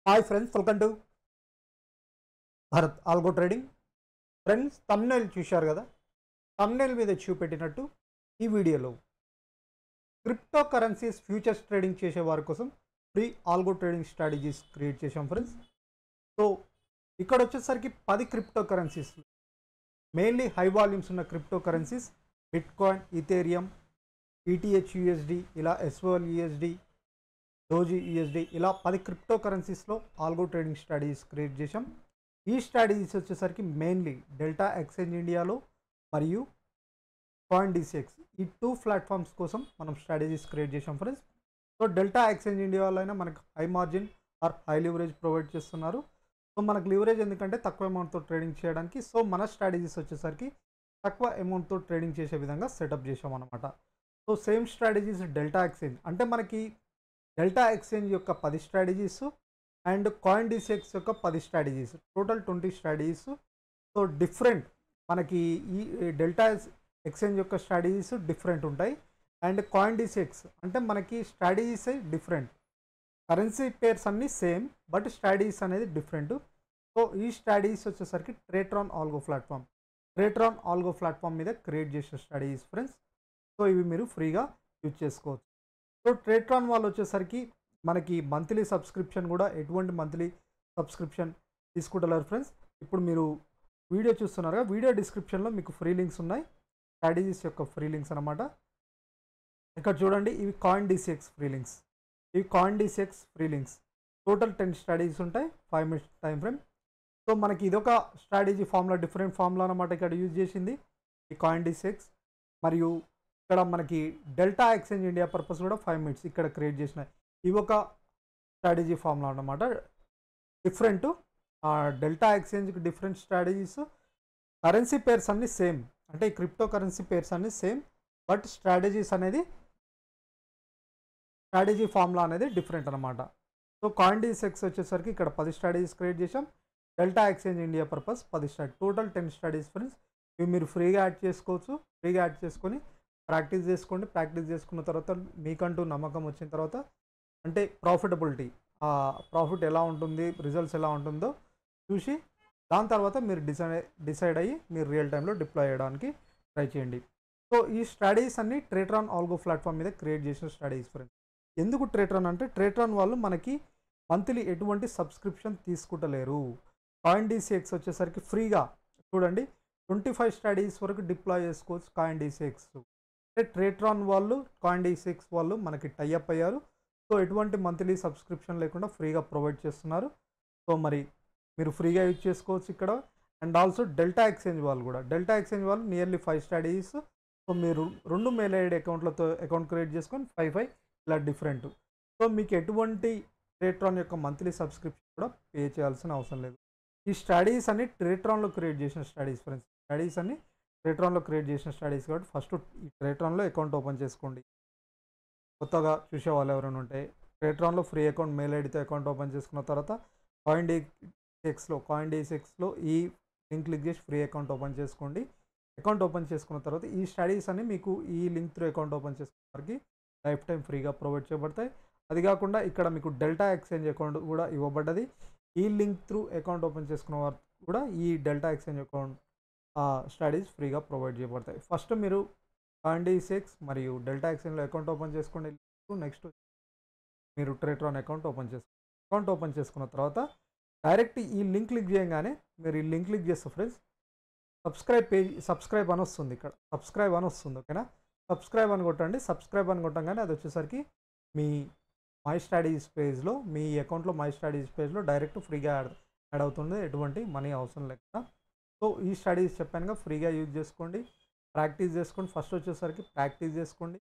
Hi friends, welcome to Bharat algo trading. Friends, thumbnail చూశారు కదా. తమ్నెయిల్ మీద చూపెట్టినట్టు ఈ వీడియోలో క్రిప్టో కరెన్సీస్ ఫ్యూచర్స్ ట్రేడింగ్ చేసే వారి కోసం free algo trading strategies create చేశాం ఫ్రెండ్స్. సో ఇక్కడ వచ్చేసరికి 10 crypto currencies, mainly high volumes ఉన్న crypto currencies Bitcoin, Ethereum, ETH USD, ఇలా ఎస్ఓఎల్ యూఎస్డి, డోజీ యూఎస్డి, ఇలా 10 క్రిప్టో కరెన్సీస్లో ఆల్గో ట్రేడింగ్ స్ట్రాటజీస్ క్రియేట్ చేశాం. ఈ స్ట్రాటజీస్ వచ్చేసరికి మెయిన్లీ డెల్టా ఎక్స్చేంజ్ ఇండియాలో మరియు కాయిన్ డీసీఎక్స్, ఈ 2 ప్లాట్ఫామ్స్ కోసం మనం స్ట్రాటజీస్ క్రియేట్ చేసాం ఫ్రెండ్స్. సో డెల్టా ఎక్స్చేంజ్ ఇండియాలో అయినా మనకు high margin or high leverage provide చేస్తున్నారు. సో మనకు లివరేజ్ ఎందుకంటే తక్కువ అమౌంట్తో ట్రేడింగ్ చేయడానికి. సో మన స్ట్రాటజీస్ వచ్చేసరికి తక్కువ అమౌంట్తో ట్రేడింగ్ చేసే విధంగా సెటప్ చేసాం అనమాట. So same strategies Delta Exchange అంటే మనకి డెల్టా ఎక్స్చేంజ్ యొక్క 10 స్ట్రాటజీస్ అండ్ కాయిన్ డీసీఎక్స్ యొక్క 10 strategies, total 20 strategies. So different మనకి ఈ డెల్టా ఎక్స్చేంజ్ యొక్క స్ట్రాటజీస్ డిఫరెంట్ ఉంటాయి. అండ్ కాయిన్ డీసీఎక్స్ అంటే మనకి స్ట్రాటజీస్ డిఫరెంట్, కరెన్సీ పేర్స్ అన్నీ సేమ్ బట్ స్ట్రాటజీస్ అనేది డిఫరెంట్. సో ఈ స్ట్రాటజీస్ వచ్చేసరికి ట్రేట్రాన్ ఆల్గో ప్లాట్ఫామ్ మీద క్రియేట్ చేసిన స్ట్రాటజీస్ ఫ్రెండ్స్. సో ఇవి మీరు ఫ్రీగా యూజ్ చేసుకోవచ్చు. సో ట్రేట్రాన్ వాళ్ళు వచ్చేసరికి మనకి మంత్లీ సబ్స్క్రిప్షన్ కూడా ఎటువంటి మంత్లీ సబ్స్క్రిప్షన్ తీసుకుంటున్నారు ఫ్రెండ్స్. ఇప్పుడు మీరు వీడియో చూస్తున్నారుగా, వీడియో డిస్క్రిప్షన్లో మీకు ఫ్రీ లింక్స్ ఉన్నాయి, స్ట్రాటజీస్ యొక్క ఫ్రీ లింక్స్ అనమాట. ఇక్కడ చూడండి, ఇవి coin DCX free links. Total 10 strategies ఉంటాయి, 5 మినిట్స్ టైం ఫ్రేమ్. సో మనకి ఇదొక స్ట్రాటజీ ఫార్ములా, డిఫరెంట్ ఫార్ములా అనమాట ఇక్కడ యూజ్ చేసింది ఈ కాయిన్ డీసీఎక్స్. మరియు ఇక్కడ మనకి డెల్టా ఎక్స్చేంజ్ ఇండియా పర్పస్ కూడా 5 మినిట్స్ ఇక్కడ క్రియేట్ చేసిన ఇవి ఒక స్ట్రాటజీ ఫార్ములా అన్నమాట. డిఫరెంట్ డెల్టా ఎక్స్చేంజ్కి డిఫరెంట్ స్ట్రాటజీస్, కరెన్సీ పేర్స్ అన్నీ సేమ్, అంటే ఈ క్రిప్టో కరెన్సీ పేర్స్ అన్నీ సేమ్ బట్ స్ట్రాటజీ ఫార్ములా అనేది డిఫరెంట్ అనమాట. సో కాయిన్ డీసీఎక్స్ వచ్చేసరికి ఇక్కడ 10 స్ట్రాటజీస్ క్రియేట్ చేసాం. Delta Exchange India purpose 10 strategy, total 10 strategies friends. ఇవి మీరు ఫ్రీగా యాడ్ చేసుకోవచ్చు. ఫ్రీగా యాడ్ చేసుకొని ప్రాక్టీస్ చేసుకోండి. ప్రాక్టీస్ చేసుకున్న తర్వాత మీకంటూ నమ్మకం వచ్చిన తర్వాత, అంటే ప్రాఫిట్ ఎలా ఉంటుంది, రిజల్ట్స్ ఎలా ఉంటుందో చూసి దాని తర్వాత మీరు డిసైడ్ అయ్యి మీరు రియల్ టైంలో డిప్లాయ్ చేయడానికి ట్రై చేయండి. సో ఈ స్ట్రాటజీస్ అన్ని ట్రేట్రాన్ ఆల్గో ప్లాట్ఫామ్ మీద క్రియేట్ చేసిన స్ట్రాటజీస్ ఫ్రెండ్స్. ఎందుకు ట్రేట్రాన్ అంటే ట్రేట్రాన్ వాళ్ళు మనకి మంత్లీ ఎటువంటి సబ్స్క్రిప్షన్ తీసుకుంటలేరు. కాయిన్ డీసీఎక్స్ వచ్చేసరికి ఫ్రీగా చూడండి 25 స్ట్రాటజీస్ వరకు డిప్లాయ్ చేసుకోవచ్చు కాయిన్ డీసీఎక్స్. అంటే ట్రేట్రాన్ వాళ్ళు, కాయిన్ డీసీఎక్స్ వాళ్ళు మనకి టైఅప్ అయ్యారు. సో ఎటువంటి మంత్లీ సబ్స్క్రిప్షన్ లేకుండా ఫ్రీగా ప్రొవైడ్ చేస్తున్నారు. సో మరి మీరు ఫ్రీగా యూజ్ చేసుకోవచ్చు ఇక్కడ. అండ్ ఆల్సో డెల్టా ఎక్స్చేంజ్ వాళ్ళు నియర్లీ 5 స్ట్రాటజీస్. సో మీరు 2 మెయిల్ ఐడి అకౌంట్లతో అకౌంట్ క్రియేట్ చేసుకొని 5 ఇలా డిఫరెంట్. సో మీకు ఎటువంటి ట్రేట్రాన్ యొక్క మంత్లీ సబ్స్క్రిప్షన్ కూడా పే చేయాల్సిన అవసరం లేదు. ఈ స్ట్రాటజీస్ అన్ని ట్రేట్రాన్లో క్రియేట్ చేసిన స్ట్రాటజీస్ ఫ్రెండ్స్. కాబట్టి ఫస్ట్ ఈ ట్రేట్రాన్లో అకౌంట్ ఓపెన్ చేసుకోండి. కొత్తగా చూసే వాళ్ళు ఎవరైనా ఉంటే ట్రేట్రాన్లో ఫ్రీ అకౌంట్, మెయిల్ ఐడితో అకౌంట్ ఓపెన్ చేసుకున్న తర్వాత కాయిన్ డీసీఎక్స్లో ఈ లింక్ క్లిక్ చేసి ఫ్రీ అకౌంట్ ఓపెన్ చేసుకోండి. అకౌంట్ ఓపెన్ చేసుకున్న తర్వాత ఈ స్టడీస్ అన్ని మీకు ఈ లింక్ త్రూ అకౌంట్ ఓపెన్ చేసుకున్న వారికి లైఫ్ టైం ఫ్రీగా ప్రొవైడ్ చేయబడతాయి. అది కాకుండా ఇక్కడ మీకు డెల్టా ఎక్స్చేంజ్ అకౌంట్ కూడా ఇవ్వబడ్డది. ఈ లింక్ త్రూ అకౌంట్ ఓపెన్ చేసుకున్న వారు కూడా ఈ డెల్టా ఎక్స్చేంజ్ అకౌంట్ స్టడీస్ ఫ్రీగా ప్రొవైడ్ చేయబడతాయి. ఫస్ట్ మీరు కాయిన్ డీసీఎక్స్ మరియు డెల్టా ఎక్స్చేంజ్లో అకౌంట్ ఓపెన్ చేసుకోండి. నెక్స్ట్ మీరు ట్రేట్రాన్ అకౌంట్ ఓపెన్ చేసుకున్న తర్వాత డైరెక్ట్ ఈ లింక్ క్లిక్ చేయగానే మీరు ఈ లింక్ క్లిక్ చేస్తే ఫ్రెండ్స్ సబ్స్క్రైబ్ అని వస్తుంది. ఇక్కడ సబ్స్క్రైబ్ అని వస్తుంది, ఓకేనా. సబ్స్క్రైబ్ అని కొట్టంగానే అది వచ్చేసరికి మీ మై స్ట్రాటజీస్ పేజ్లో, మీ అకౌంట్లో మై స్ట్రాటజీస్ పేజ్లో డైరెక్ట్ ఫ్రీగా యాడ్ అవుతుంది, ఎటువంటి మనీ అవసరం లేకుండా. సో ఈ స్ట్రాటజీస్ చెప్పానుగా, ఫ్రీగా యూజ్ చేసుకోండి, ప్రాక్టీస్ చేసుకోండి. ఫస్ట్ వచ్చేసరికి ప్రాక్టీస్ చేసుకోండి,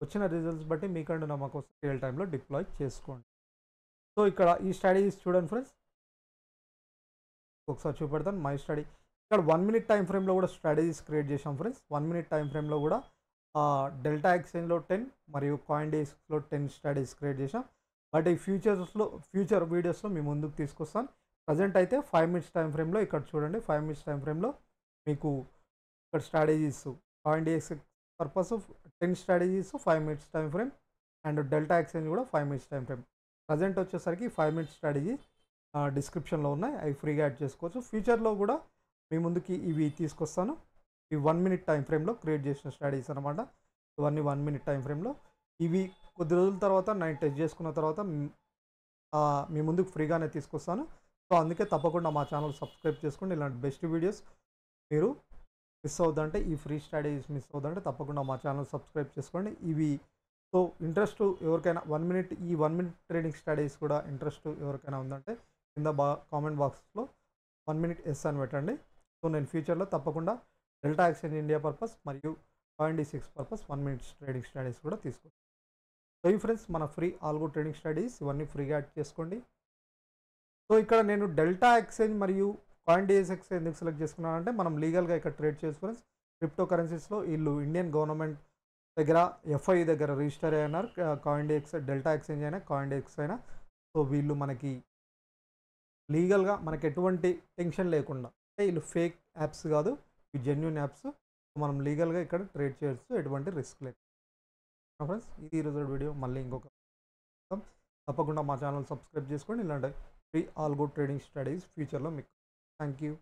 వచ్చిన రిజల్ట్స్ బట్టి మీకంటూ నమ్మకం రియల్ టైంలో డిప్లాయ్ చేసుకోండి. సో ఇక్కడ ఈ స్ట్రాటజీస్ చూడండి ఫ్రెండ్స్, ఒకసారి చూపెడతాను. మై స్టడీ ఇక్కడ 1 మినిట్ టైం ఫ్రేమ్లో కూడా స్ట్రాటజీస్ క్రియేట్ చేసాం ఫ్రెండ్స్. 1 మినిట్ టైం ఫ్రేమ్లో కూడా డెల్టా ఎక్స్చేంజ్లో 10 మరియు కాయిన్ డీసీఎక్స్లో 10 స్ట్రాటజీస్ క్రియేట్ చేసాం. బట్ ఈ ఫ్యూచర్ వీడియోస్లో మీ ముందుకు తీసుకొస్తాను. ప్రజెంట్ అయితే 5 మినిట్స్ టైం ఫ్రేమ్లో ఇక్కడ చూడండి. 5 మినిట్స్ టైం ఫ్రేమ్లో మీకు ఇక్కడ strategies coin DCX purpose 10 strategies 5 minutes time frame, and delta exchange కూడా 5 మినిట్స్ టైం ఫ్రేమ్. ప్రజెంట్ వచ్చేసరికి 5 మినిట్స్ స్ట్రాటజీ డిస్క్రిప్షన్లో ఉన్నాయి, అవి ఫ్రీగా యాడ్ చేసుకోవచ్చు. ఫ్యూచర్లో కూడా మీ ముందుకి ఇవి తీసుకొస్తాను. ఇవి 1 మినిట్ టైం ఫ్రేమ్లో క్రియేట్ చేసిన స్టడీస్ అనమాట. ఇవన్నీ 1 మినిట్ టైం ఫ్రేమ్లో. ఇవి కొద్ది రోజుల తర్వాత నేను టెస్ట్ చేసుకున్న తర్వాత మీ ముందుకు ఫ్రీగానే తీసుకొస్తాను. సో అందుకే తప్పకుండా మా ఛానల్ సబ్స్క్రైబ్ చేసుకోండి. ఇలాంటి బెస్ట్ వీడియోస్ మీరు మిస్ అవుతుందంటే, ఈ ఫ్రీ స్టడీస్ మిస్ అవుతుందంటే తప్పకుండా మా ఛానల్ సబ్స్క్రైబ్ చేసుకోండి. ఇవి సో ఇంట్రెస్ట్ ఎవరికైనా 1 మినిట్ ఈ 1 మినిట్ ట్రేడింగ్ స్టడీస్ కూడా ఇంట్రెస్ట్ ఎవరికైనా ఉందంటే కింద కామెంట్ బాక్స్లో 1 మినిట్ ఎస్ అని పెట్టండి. సో నేను ఫ్యూచర్లో తప్పకుండా డెల్టా ఎక్స్చేంజ్ ఇండియా పర్పస్ మరియు CoinD6 purpose 1 minute trading studies కూడా తీసుకుంటాం. సో ఈ ఫ్రెండ్స్ మన ఫ్రీ ఆల్గో ట్రేడింగ్ స్టడీస్ ఇవన్నీ ఫ్రీగా యాడ్ చేసుకోండి. సో ఇక్కడ నేను డెల్టా ఎక్స్చేంజ్ మరియు CoinD6 ఎందుకు సెలెక్ట్ చేసుకున్నానంటే మనం లీగల్గా ఇక్కడ ట్రేడ్ చేసుకుని క్రిప్టో కరెన్సీస్లో వీళ్ళు ఇండియన్ గవర్నమెంట్ దగ్గర FI దగ్గర రిజిస్టర్ అయినారు. CoinD6 డెల్టా ఎక్స్చేంజ్ అయినా CoinD6 అయినా. సో వీళ్ళు మనకి లీగల్గా మనకి ఎటువంటి టెన్షన్ లేకుండా, అంటే వీళ్ళు ఫేక్ యాప్స్ కాదు, ఇవి జెన్యున్ యాప్స్. మనం లీగల్గా ఇక్కడ ట్రేడ్ చేయొచ్చు, ఎటువంటి రిస్క్ లేదు. ఫ్రెండ్స్ ఇది ఈరోజు వీడియో. మళ్ళీ ఇంకొక తప్పకుండా మా ఛానల్ సబ్స్క్రైబ్ చేసుకోండి. ఇలాంటి ఫ్రీ ఆల్గో ట్రేడింగ్ స్టడీస్ ఫ్యూచర్లో మీకు. Thank you.